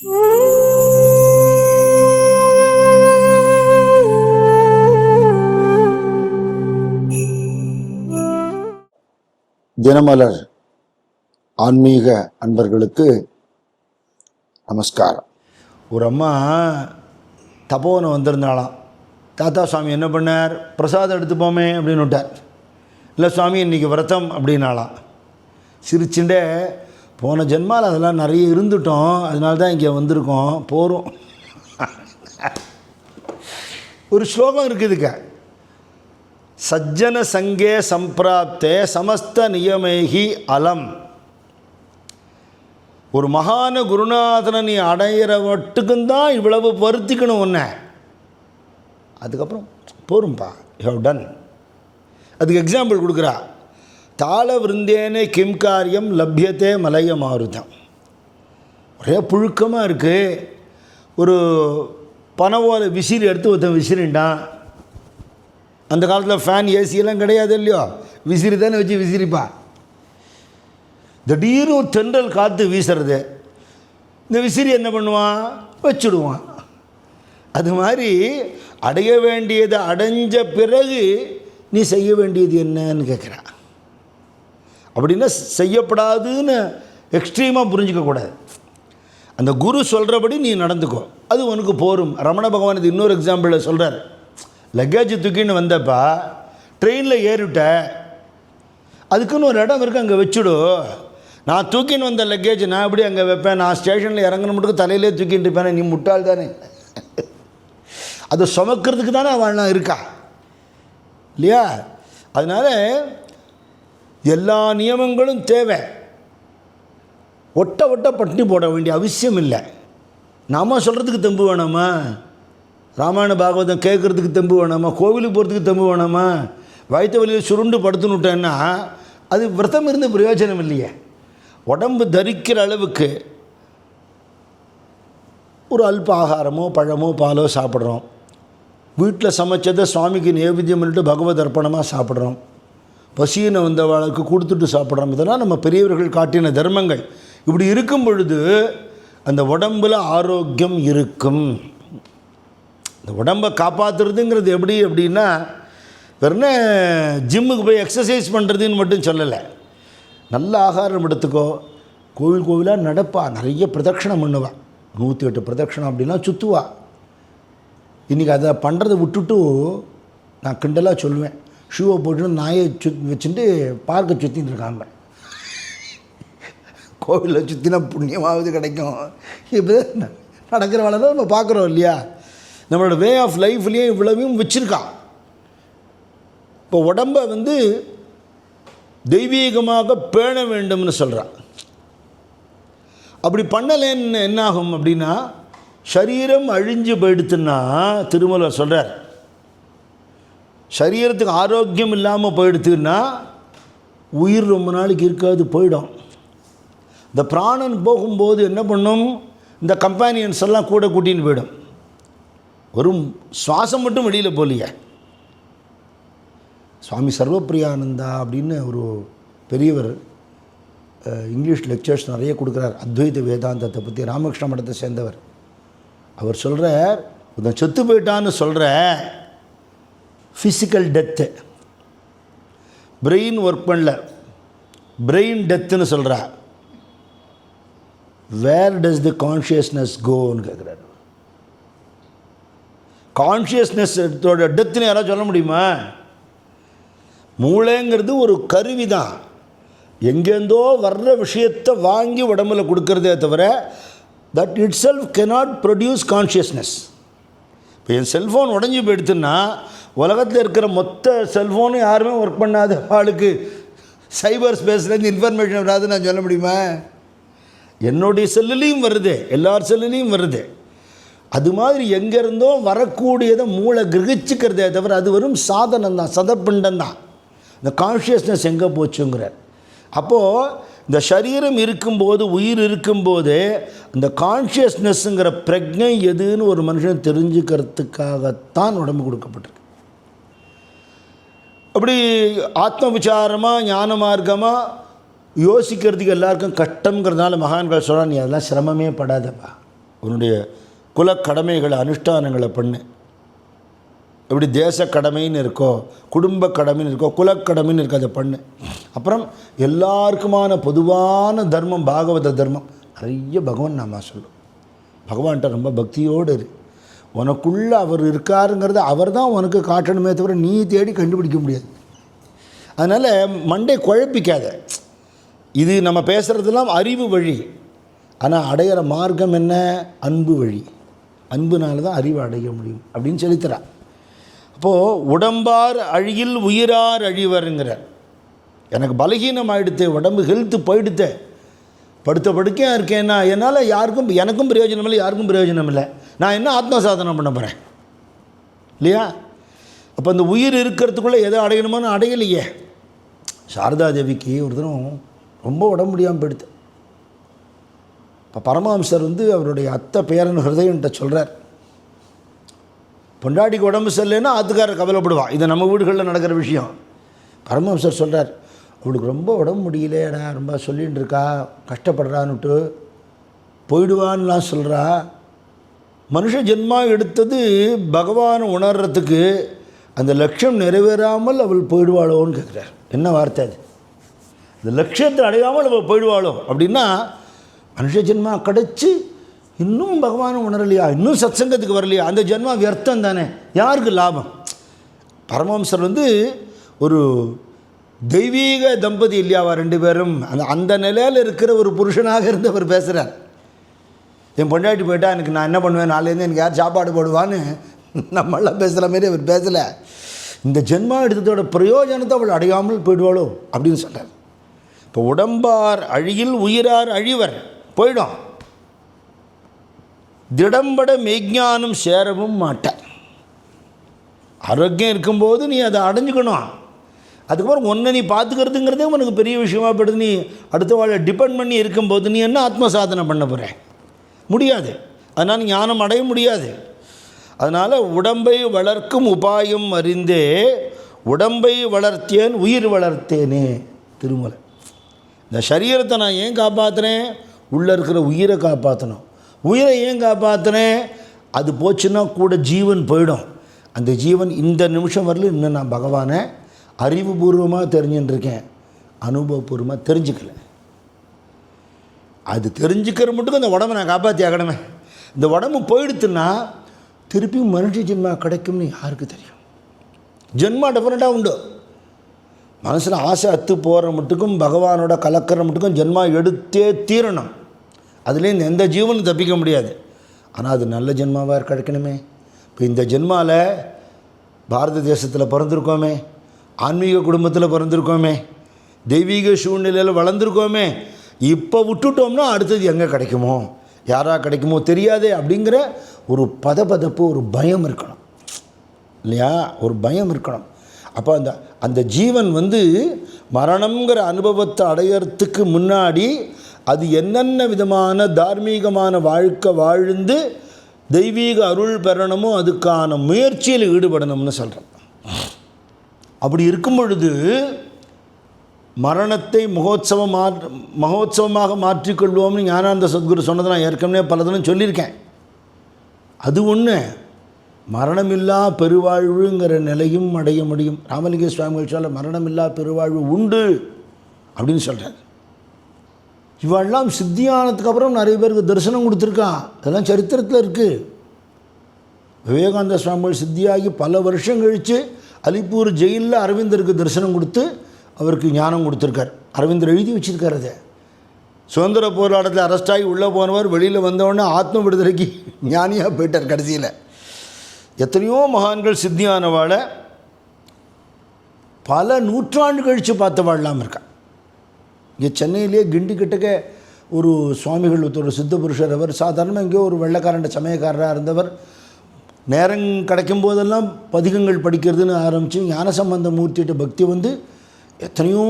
தினமலர் ஆன்மீக அன்பர்களுக்கு நமஸ்காரம். ஒரு அம்மா தபோவனம் வந்திருந்தாலாம். தாத்தா சுவாமி என்ன பண்ணார்? பிரசாதம் எடுத்துப்போமே அப்படின்னு விட்டார். இல்லை சுவாமி இன்றைக்கி விரதம் அப்படின்னாலாம். சிரிச்சுண்டே போன ஜென்மால் அதெல்லாம் நிறைய இருந்துட்டோம், அதனால தான் இங்கே வந்திருக்கோம், போகிறோம். ஒரு ஸ்லோகம் இருக்குதுக்க, சஜ்ஜன சங்கே சம்பிராப்தே சமஸ்த நியமேகி அலம். ஒரு மகான குருநாதனை நீ அடையிற மட்டுக்குந்தான் இவ்வளவு வருத்திக்கணும் ஒன்றை, அதுக்கப்புறம் போரும்பா, யூ ஹவ் டன். அதுக்கு எக்ஸாம்பிள் கொடுக்குறா. தாள விருந்தேனே கிம் காரியம் லப்யத்தே மலைய மாருதம். ஒரே புழுக்கமாக இருக்குது. ஒரு பனவோல விசிறி எடுத்து ஒருத்தன் விசிறிண்டான். அந்த காலத்தில் ஃபேன் ஏசியெல்லாம் கிடையாது இல்லையோ, விசிறி தானே வச்சு விசிறிப்பா. திடீர்னு ஒரு தென்றல் காற்று வீசுறது, இந்த விசிறி என்ன பண்ணுவான்? வச்சுடுவான். அது மாதிரி அடைய வேண்டியதை அடைஞ்ச பிறகு நீ செய்ய வேண்டியது என்னன்னு கேட்குறான். அப்படின்னா செய்யப்படாதுன்னு எக்ஸ்ட்ரீமாக புரிஞ்சிக்கக்கூடாது. அந்த குரு சொல்கிறபடி நீ நடந்துக்கோ, அது உனக்கு போரும். ரமண பகவான் இது இன்னொரு எக்ஸாம்பிளில் சொல்கிறார். லக்கேஜ் தூக்கின்னு வந்தப்பா ட்ரெயினில் ஏறிவிட்ட, அதுக்குன்னு ஒரு இடம் இருக்குது, அங்கே வச்சுடு. நான் தூக்கின்னு வந்த லக்கேஜ் நான் எப்படி அங்கே வைப்பேன்? நான் ஸ்டேஷனில் இறங்கணும் மட்டும் தலையிலே தூக்கிட்டு இருப்பேன். நீ முட்டாள் தானே. அதை சுமக்கிறதுக்கு தானே அவன் இருக்கா இல்லையா? அதனால் எல்லா நியமங்களும் தேவை. ஒட்ட ஒட்ட பட்டினி போட வேண்டிய அவசியம் இல்லை. நாம் சொல்கிறதுக்கு தெம்பு வேணாமா? ராமாயண பாகவதம் கேட்குறதுக்கு தெம்பு வேணாமா? கோவிலுக்கு போகிறதுக்கு தெம்பு வேணாமா? வயிற்று வலியில் சுருண்டு படுத்துன்னு விட்டேன்னா அது விரதம் இருந்து பிரயோஜனம் இல்லையே. உடம்பு தரிக்கிற அளவுக்கு ஒரு அல்ப ஆகாரமோ பழமோ பாலோ சாப்பிட்றோம். வீட்டில் சமைச்சதை சுவாமிக்கு நைவேத்தியம் பண்ணிட்டு பகவத் அர்ப்பணமாக சாப்பிட்றோம். பசியினை வந்தவளுக்கு கொடுத்துட்டு சாப்பிட்றோம். இதெல்லாம் நம்ம பெரியவர்கள் காட்டின தர்மங்கள். இப்படி இருக்கும் பொழுது அந்த உடம்பில் ஆரோக்கியம் இருக்கும். இந்த உடம்பை காப்பாற்றுறதுங்கிறது எப்படி அப்படின்னா, வெறும் ஜிம்முக்கு போய் எக்ஸசைஸ் பண்ணுறதுன்னு மட்டும் சொல்லலை. நல்ல ஆகாரம் எடுத்துக்கோ. கோவில் கோவிலாக நடப்பா, நிறைய பிரதட்சணம் பண்ணுவாள். 108 பிரதட்சணம் அப்படிலாம் சுற்றுவா. இன்றைக்கி அதை பண்ணுறதை விட்டுட்டு நான் கிண்டலாக சொல்லுவேன், ஷூவை போட்டு நாயை வச்சுட்டு பார்க்கை சுற்றின்னு இருக்காங்க. கோவிலில் சுற்றினா புண்ணியமாவது கிடைக்கும். இப்போ நடக்கிற வேலை தான் நம்ம பார்க்குறோம் இல்லையா? நம்மளோட வே ஆஃப் லைஃப்லேயே இவ்வளவையும் வச்சுருக்கான். இப்போ உடம்பை தெய்வீகமாக பேண வேண்டும்னு சொல்கிறான். அப்படி பண்ணலேன்னு என்னாகும் அப்படின்னா, சரீரம் அழிஞ்சு போயிடுத்துன்னா, திருமூலர் சொல்கிறார், சரீரத்துக்கு ஆரோக்கியம் இல்லாமல் போயிடுத்துன்னா உயிர் ரொம்ப நாளைக்கு இருக்காது, போயிடும். இந்த பிராணன் போகும்போது என்ன பண்ணும்? இந்த கம்பேனியன்ஸ் எல்லாம் கூட கூட்டின்னு போயிடும். ஒரு சுவாசம் மட்டும் வெளியில் போகலையே. சுவாமி சர்வப்பிரியானந்தா அப்படின்னு ஒரு பெரியவர் இங்கிலீஷ் லெக்சர்ஸ் நிறைய கொடுக்குறார், அத்வைத வேதாந்தத்தை பற்றி. ராமகிருஷ்ண மடத்தை சேர்ந்தவர். அவர் சொல்கிறார், இதை செத்து போயிட்டான்னு சொல்கிற ஃபிசிக்கல் டெத்து, பிரெயின் ஒர்க் பண்ணல, பிரெயின் டெத்துன்னு சொல்கிறா. வேர் டஸ் தி கான்ஷியஸ்னஸ் கோன்னு கேட்குறாரு. கான்ஷியஸ்னஸ் டெத்துன்னு யாராவது சொல்ல முடியுமா? மூளைங்கிறது ஒரு கருவி தான். எங்கேருந்தோ வர்ற விஷயத்தை வாங்கி உடம்புல கொடுக்கறதே தவிர that it self cannot produce consciousness. இப்போ என் செல்ஃபோன் உடஞ்சி போயிடுத்துன்னா உலகத்தில் இருக்கிற மொத்த செல்ஃபோனும் யாருமே ஒர்க் பண்ணாத ஆளுக்கு சைபர் ஸ்பேஸ்லேருந்து இன்ஃபர்மேஷன் வராதுன்னு நான் சொல்ல முடியுமா? என்னுடைய செல்லுலேயும் வருது, எல்லார் செல்லுலேயும் வருது. அது மாதிரி எங்கேருந்தோ வரக்கூடியதை மூளை கிரகிச்சிக்கிறதே தவிர அது வெறும் சாதனம் தான், சதப்பிண்டம் தான். இந்த கான்ஷியஸ்னஸ் எங்கே போச்சுங்கிறார். அப்போது இந்த சரீரம் இருக்கும்போது, உயிர் இருக்கும்போது, இந்த கான்ஷியஸ்னஸ்ங்கிற பிரஜை எதுன்னு ஒரு மனுஷன் தெரிஞ்சுக்கிறதுக்காகத்தான் உடம்பு கொடுக்கப்பட்டிருக்கு. அப்படி ஆத்ம விசாரமாக ஞான மார்க்கமாக யோசிக்கிறதுக்கு எல்லாருக்கும் கஷ்டங்கிறதுனால மகான்கள் சொல்கிறான், நீ அதெல்லாம் சிரமமே படாதப்பா, உன்னுடைய குலக்கடமைகளை அனுஷ்டானங்களை பண்ணு. எப்படி தேச கடமைன்னு இருக்கோ, குடும்ப கடமைன்னு இருக்கோ, குலக்கடமைன்னு இருக்கோ, அதை பண்ணு. அப்புறம் எல்லாருக்குமான பொதுவான தர்மம் பாகவத தர்மம். நிறைய பகவான் நாம சொல்லும். பகவான்கிட்ட ரொம்ப பக்தியோடு இரு. உனக்குள்ளே அவர் இருக்காருங்கிறத அவர் தான் உனக்கு காட்டணுமே தவிர நீ தேடி கண்டுபிடிக்க முடியாது. அதனால் மண்டை குழப்பிக்காத. இது நம்ம பேசுகிறதுலாம் அறிவு வழி. ஆனால் அடையிற மார்க்கம் என்ன? அன்பு வழி. அன்புனால தான் அறிவை அடைய முடியும் அப்படின்னு சொல்லித்தரா. அப்போது உடம்பார் அழியில் உயிரார் அழிவருங்கிறார். எனக்கு பலகீனம் ஆகிடுத்து, உடம்பு ஹெல்த்து போயிடுத்து, படுத்த படுக்கையாக இருக்கேன்னா என்னால் எனக்கும் பிரயோஜனம் இல்லை, யாருக்கும் பிரயோஜனம் இல்லை. நான் என்ன ஆத்ம சாதனை பண்ண போகிறேன் இல்லையா? அப்போ அந்த உயிர் இருக்கிறதுக்குள்ளே எதை அடையணுமோன்னு அடையலையே. சாரதா தேவிக்கு ஒரு தினம் ரொம்ப உடம்பு முடியாமல் போயிடுது. இப்போ பரமஹம்சர் அவருடைய அத்தை பேரன் ஹிருதயன்ட்ட சொல்கிறார், பொண்டாட்டிக்கு உடம்பு சரியில்லைன்னா ஆத்துக்காரர் கவலைப்படுவான். இது நம்ம வீடுகளில் நடக்கிற விஷயம். பரமஹம்சர் சொல்கிறார், அவளுக்கு ரொம்ப உடம்பு முடியலையடா, ரொம்ப சொல்லிகிட்டு இருக்கா, கஷ்டப்படுறான்னுட்டு போயிடுவான்லாம் சொல்கிறா. மனுஷ ஜென்மா எடுத்தது பகவானை உணர்றதுக்கு, அந்த லட்சியம் நிறைவேறாமல் அவள் போயிடுவாளோன்னு கேட்குறார். என்ன வார்த்தை அது? இந்த லட்சியத்தை அடையாமல் அவள் போயிடுவாளோ அப்படின்னா, மனுஷ ஜென்மா கிடச்சி இன்னும் பகவானை உணரலையா, இன்னும் சத்சங்கத்துக்கு வரலையா, அந்த ஜென்மா வியர்த்தம் தானே, யாருக்கு லாபம்? பரமஹம்சர் ஒரு தெய்வீக தம்பதி இல்லையாவா ரெண்டு பேரும். அந்த நிலையில் இருக்கிற ஒரு புருஷனாக இருந்து அவர் பேசுகிறார். என் பொண்டாட்டி போயிட்டா எனக்கு நான் என்ன பண்ணுவேன், நாளையிலேருந்து எனக்கு யார் சாப்பாடு போடுவான்னு நம்மளாம் பேசுகிற மாரி அவர் பேசலை. இந்த ஜென்மா எடுத்ததோட பிரயோஜனத்தை அவள் அடையாமல் போயிடுவாளோ அப்படின்னு சொல்கிறார். இப்போ உடம்பார் அழியில் உயிரார் அழிவர் போயிடும். திடம்பட மெய்ஞானம் சேரவும் மாட்டார். ஆரோக்கியம் இருக்கும்போது நீ அதை அடைஞ்சுக்கணும். அதுக்கப்புறம் ஒன்றை நீ பார்த்துக்கிறதுங்கிறதே உனக்கு பெரிய விஷயமாக படுது. நீ அடுத்த வாழை டிபெண்ட் பண்ணி இருக்கும்போது நீ என்ன ஆத்ம சாதனை பண்ண போகிற? முடியாது. அதனால் ஞானம் அடைய முடியாது. அதனால் உடம்பை வளர்க்கும் உபாயம் அறிந்தே உடம்பை வளர்த்தேன் உயிர் வளர்த்தேனே திருமலை. இந்த சரீரத்தை நான் ஏன் காப்பாற்றுறேன்? உள்ளே இருக்கிற உயிரை காப்பாற்றணும். உயிரை ஏன் காப்பாற்றுறேன்? அது போச்சுன்னா கூட ஜீவன் போயிடும். அந்த ஜீவன் இந்த நிமிஷம் வரல இன்னும் நான் பகவானை அறிவுபூர்வமாக தெரிஞ்சுட்டு இருக்கேன், அனுபவபூர்வமாக தெரிஞ்சுக்கல. அது தெரிஞ்சுக்கிற மட்டும் அந்த உடம்பை நான் காப்பாற்றி ஆகணுமே. இந்த உடம்பு போயிடுத்துன்னா திருப்பியும் மனுஷ ஜென்மா கிடைக்கும்னு யாருக்கு தெரியும்? ஜென்மா டெஃபினட்டாக உண்டு. மனசில் ஆசை அத்து போகிற மட்டுக்கும் பகவானோட கலக்கிற மட்டுக்கும் ஜென்மா எடுத்தே தீரணும். அதுலேருந்து எந்த ஜீவனும் தப்பிக்க முடியாது. ஆனால் அது நல்ல ஜென்மாவாக கிடைக்கணுமே. இப்போ இந்த ஜென்மாவில் பாரத தேசத்தில் பிறந்திருக்கோமே, ஆன்மீக குடும்பத்தில் பிறந்திருக்கோமே, தெய்வீக சூழ்நிலையில் வளர்ந்துருக்கோமே. இப்போ விட்டுட்டோம்னா அடுத்தது எங்கே கிடைக்குமோ, யாராக கிடைக்குமோ தெரியாதே அப்படிங்கிற ஒரு பதபதப்பு, ஒரு பயம் இருக்கணும் இல்லையா? ஒரு பயம் இருக்கணும். அப்போ அந்த ஜீவன் மரணங்கிற அனுபவத்தை அடையிறதுக்கு முன்னாடி அது என்னென்ன விதமான தார்மீகமான வாழ்க்கை வாழ்ந்து தெய்வீக அருள் பெறணுமோ அதுக்கான முயற்சியில் ஈடுபடணும்னு சொல்கிறேன். அப்படி இருக்கும் பொழுது மரணத்தை மகோத்சவமாக மாற்றிக்கொள்வோம்னு ஞானானந்த சத்குரு சொன்னதை நான் ஏற்கனவே பலதினம் சொல்லியிருக்கேன். அது ஒன்று, மரணமில்லா பெருவாழ்வுங்கிற நிலையும் அடைய முடியும். ராமலிங்க சுவாமிகள் சொல்ல மரணமில்லா பெருவாழ்வு உண்டு அப்படின்னு சொல்கிறார். இவெல்லாம் சித்தியானதுக்கு அப்புறம் நிறைய பேருக்கு தரிசனம் கொடுத்துருக்கான். அதெல்லாம் சரித்திரத்தில் இருக்குது. விவேகானந்த சுவாமிகள் சித்தியாகி பல வருஷம் கழித்து அலிப்பூர் ஜெயிலில் அரவிந்தருக்கு தரிசனம் கொடுத்து அவருக்கு ஞானம் கொடுத்துருக்கார். அரவிந்தர் எழுதி வச்சுருக்கார். அதை சுதந்திர போராட்டத்தில் அரெஸ்டாகி உள்ளே போனவர் வெளியில் வந்தவுடனே ஆத்ம விடுதலைக்கு ஞானியாக போயிட்டார். கடைசியில் எத்தனையோ மகான்கள் சித்தியானவாளை பல நூற்றாண்டு கழித்து பார்த்தவாழ்லாம் இருக்கா. இங்கே சென்னையிலே கிண்டி கிட்டக்க ஒரு சுவாமிகள் ஒரு சித்த புருஷர். அவர் சாதாரணமாக எங்கேயோ ஒரு வெள்ளைக்காரண்ட சமயக்காரராக இருந்தவர். நேரம் கிடைக்கும் போதெல்லாம் பதிகங்கள் படிக்கிறதுன்னு ஆரம்பித்து ஞானசம்பந்த மூர்த்திகிட்ட பக்தி எத்தனையோ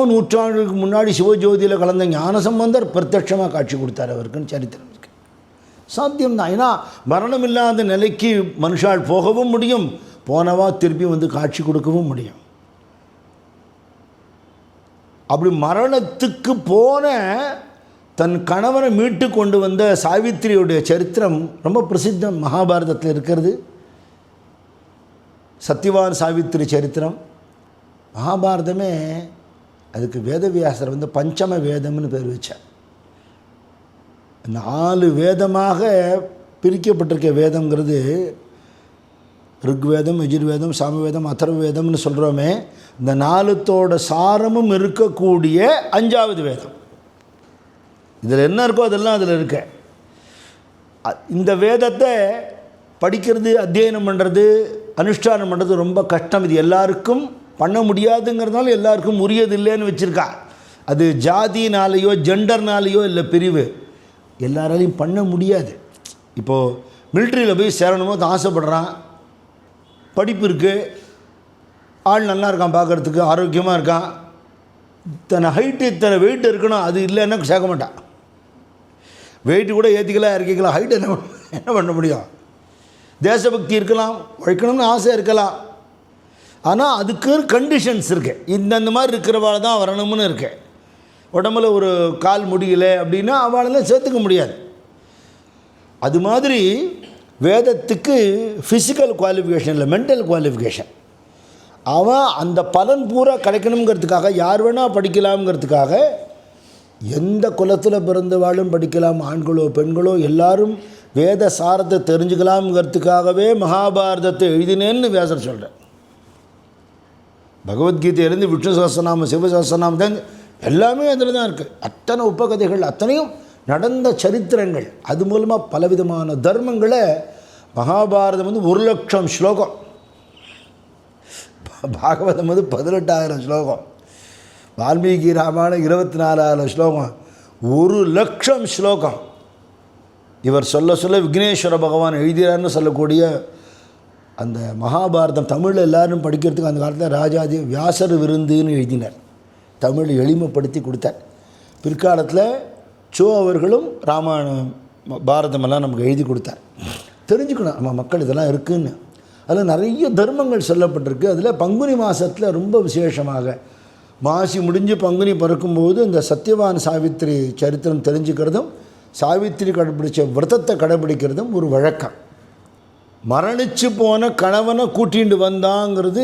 நூற்றாண்டுகளுக்கு முன்னாடி சிவஜோதியில் கலந்த ஞானசம்பந்தர் பிரத்யட்சமாக காட்சி கொடுத்தார் அவருக்குன்னு சரித்திரம் இருக்குது. சாத்தியம்தான். ஏன்னா மரணம் இல்லாத நிலைக்கு மனுஷால் போகவும் முடியும், போனவா திருப்பி காட்சி கொடுக்கவும் முடியும். அப்படி மரணத்துக்கு போன தன் கணவனை மீட்டு கொண்டு வந்த சாவித்திரியுடைய சரித்திரம் ரொம்ப பிரசித்தம், மகாபாரதத்தில் இருக்கிறது. சத்தியவான் சாவித்திரி சரித்திரம். மகாபாரதமே அதுக்கு வேதவியாசர் பஞ்சம வேதம்னு பேர் வச்சார். 4 வேதமாக பிரிக்கப்பட்டிருக்க வேதங்கிறது ருக்வேதம், யஜுர்வேதம், சாமவேதம், அதர்வ வேதம்னு சொல்கிறோமே, இந்த 4தோட சாரமும் இருக்கக்கூடிய 5வது வேதம். இதில் என்ன இருக்கோ அதெல்லாம் அதில் இருக்க. இந்த வேதத்தை படிக்கிறது, அத்தியனம் பண்ணுறது, அனுஷ்டானம் பண்ணுறது ரொம்ப கஷ்டம். இது எல்லாருக்கும் பண்ண முடியாதுங்கிறதுனால எல்லாருக்கும் உரியதில்லைன்னு வச்சுருக்கா. அது ஜாதினாலேயோ ஜெண்டர்னாலேயோ இல்லை பிரிவு, எல்லாராலையும் பண்ண முடியாது. இப்போது மிலிட்ரியில் போய் சேரணுமோ ஆசைப்படுறான், படிப்பு இருக்குது, ஆள் நல்லா இருக்கான், பார்க்குறதுக்கு ஆரோக்கியமாக இருக்கான், இத்தனை ஹைட்டு இத்தனை வெயிட் இருக்கணும், அது இல்லைன்னா சேர்க்க மாட்டான். வெயிட்டு கூட ஏற்றிக்கலாம், இறக்கிக்கலாம், ஹைட் என்ன பண்ண முடியும்? தேசபக்தி இருக்கலாம், உழைக்கணும்னு ஆசை இருக்கலாம், ஆனால் அதுக்கு கண்டிஷன்ஸ் இருக்குது. இந்த மாதிரி இருக்கிறவாள் தான் வரணும்னு இருக்கு. உடம்புல ஒரு கால் முடியல அப்படின்னா அவளெல்லாம் சேர்த்துக்க முடியாது. அது மாதிரி வேதத்துக்கு ஃபிசிக்கல் குவாலிஃபிகேஷன் இல்லை, மென்டல் குவாலிஃபிகேஷன். அவன் அந்த பலன் பூரா கிடைக்கணுங்கிறதுக்காக யார் வேணால் படிக்கலாம்ங்கிறதுக்காக எந்த குலத்தில் பிறந்தவாளும் படிக்கலாம், ஆண்களோ பெண்களோ எல்லாரும் வேத சாரத்தை தெரிஞ்சுக்கலாம்ங்கிறதுக்காகவே மகாபாரதத்தை எழுதினேன்னு வியாசர் சொல்கிறேன். பகவத்கீதையிலேருந்து விஷ்ணு சஹஸ்ரநாமம், சிவ சஹஸ்ரநாமம் தான் எல்லாமே அதில் தான் இருக்குது. அத்தனை உபகதைகள், அத்தனையும் நடந்த சரித்திரங்கள். அது மூலமாக பலவிதமான தர்மங்களை மகாபாரதம் 1,00,000 ஸ்லோகம், பாகவதம் 18,000 ஸ்லோகம், வால்மீகி ராமாயணம் 24,000 ஸ்லோகம், 1,00,000 ஸ்லோகம். இவர் சொல்ல சொல்ல விக்னேஸ்வர பகவான் எழுதினார்னு சொல்லக்கூடிய அந்த மகாபாரதம் தமிழில் எல்லோரும் படிக்கிறதுக்கு அந்த காலத்தில் ராஜாதி வியாசர் விருந்துன்னு எழுதினார். தமிழ் எளிமைப்படுத்தி கொடுத்தார். பிற்காலத்தில் சோ அவர்களும் ராமாயணம் பாரதமெல்லாம் நமக்கு எழுதி கொடுத்தார். தெரிஞ்சுக்கணும் நம்ம மக்கள் இதெல்லாம் இருக்குதுன்னு. அதில் நிறைய தர்மங்கள் சொல்லப்பட்டிருக்கு. அதில் பங்குனி மாதத்தில் ரொம்ப விசேஷமாக மாசி முடிஞ்சு பங்குனி பிறக்கும்போது இந்த சத்தியவான் சாவித்திரி சரித்திரம் தெரிஞ்சுக்கிறதும், சாவித்திரி கடைப்பிடிச்ச விரதத்தை கடைப்பிடிக்கிறதும் ஒரு வழக்கம். மரணிச்சு போன கணவனை கூட்டிகிட்டு வந்தாங்கிறது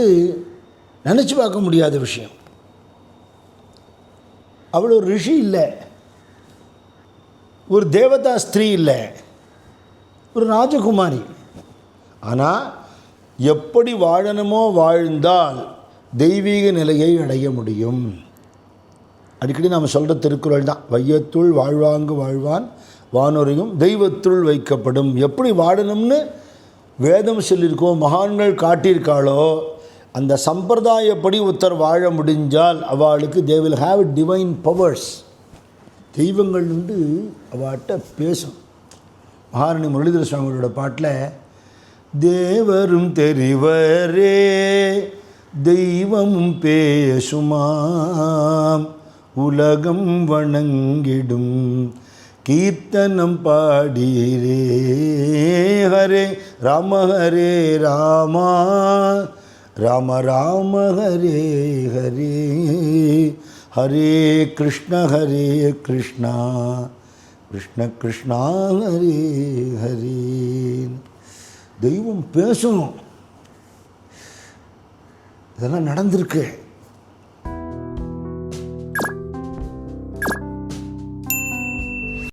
நினச்சி பார்க்க முடியாத விஷயம். அவள் ஒரு ரிஷி இல்லை, ஒரு தேவதா ஸ்திரீ இல்லை, ஒரு ராஜகுமாரி. ஆனால் எப்படி வாழணுமோ வாழ்ந்தால் தெய்வீக நிலையை அடைய முடியும். அடிக்கடி நாம் சொல்கிற திருக்குறள் தான், வையத்துள் வாழ்வாங்கு வாழ்வான் வானுரையும் தெய்வத்துள் வைக்கப்படும். எப்படி வாழணும்னு வேதம் சொல்லியிருக்கோம், மகான்கள் காட்டியிருக்காளோ அந்த சம்பிரதாயப்படி ஒருத்தர் வாழ முடிஞ்சால் அவளுக்கு they will have divine powers. தெய்வங்கள் அவட்ட பேசும். மகாராணி முரளிதர சுவாமிகளோட பாட்டில் தேவரும் தெரிவரே தெய்வமும் பேசுமாம் உலகம் வணங்கிடும் கீர்த்தனம் பாடீரே ஹரே ராம ராம ராம ஹரே ஹரே ஹரே கிருஷ்ண கிருஷ்ண கிருஷ்ணா ஹரே ஹரே. தெய்வம் பேசணும். இதெல்லாம் நடந்திருக்கு.